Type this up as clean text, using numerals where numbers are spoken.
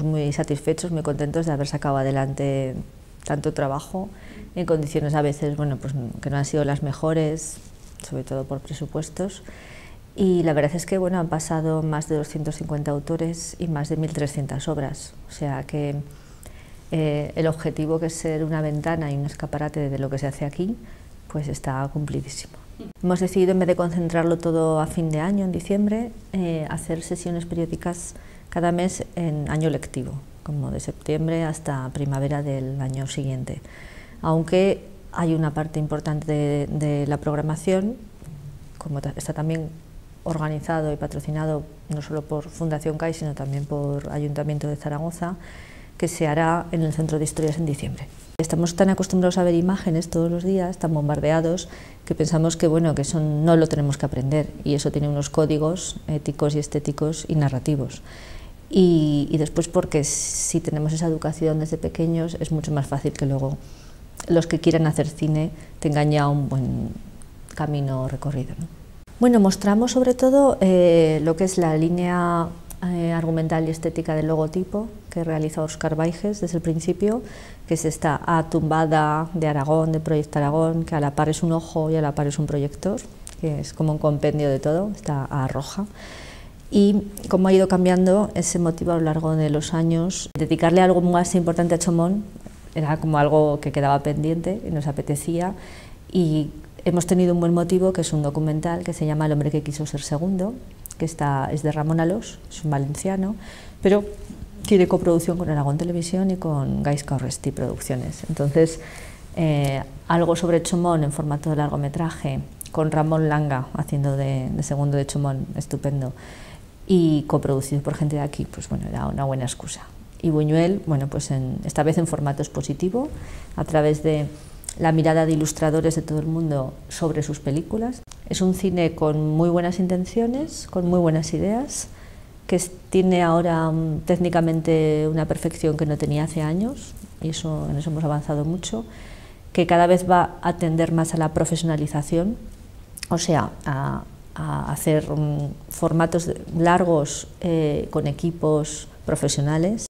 muy satisfechos, muy contentos de haber sacado adelante tanto trabajo en condiciones a veces, bueno, pues que no han sido las mejores, sobre todo por presupuestos. Y la verdad es que, bueno, han pasado más de 250 autores y más de 1.300 obras, o sea que el objetivo, que es ser una ventana y un escaparate de lo que se hace aquí, pues está cumplidísimo. Hemos decidido, en vez de concentrarlo todo a fin de año, en diciembre, hacer sesiones periódicas cada mes en año lectivo, como de septiembre hasta primavera del año siguiente. Aunque hay una parte importante de la programación, como está también organizado y patrocinado no solo por Fundación CAI, sino también por Ayuntamiento de Zaragoza, que se hará en el Centro de Historias en diciembre. Estamos tan acostumbrados a ver imágenes todos los días, tan bombardeados, que pensamos que, bueno, que eso no lo tenemos que aprender, y eso tiene unos códigos éticos y estéticos y narrativos. Y después, porque si tenemos esa educación desde pequeños, es mucho más fácil que luego los que quieran hacer cine tengan ya un buen camino recorrido, ¿no? Bueno, mostramos sobre todo lo que es la línea argumental y estética del logotipo que realiza Óscar Baiges desde el principio, que es esta A tumbada de Aragón, de Proyecto Aragón, que a la par es un ojo y a la par es un proyector, que es como un compendio de todo, esta A roja. Y cómo ha ido cambiando ese motivo a lo largo de los años. Dedicarle algo más importante a Chomón era como algo que quedaba pendiente y nos apetecía, y hemos tenido un buen motivo, que es un documental que se llama El hombre que quiso ser segundo, que es de Ramón Alós, es un valenciano, pero tiene coproducción con Aragón Televisión y con Gaizka Urresti Producciones. Entonces, algo sobre Chomón en formato de largometraje, con Ramón Langa haciendo de segundo de Chomón, estupendo, y coproducido por gente de aquí, pues bueno, era una buena excusa. Y Buñuel, bueno, pues esta vez en formato expositivo, a través de la mirada de ilustradores de todo el mundo sobre sus películas. Es un cine con muy buenas intenciones, con muy buenas ideas, que tiene ahora técnicamente una perfección que no tenía hace años, y en eso hemos avanzado mucho, que cada vez va a tender más a la profesionalización, o sea, a hacer formatos largos con equipos profesionales,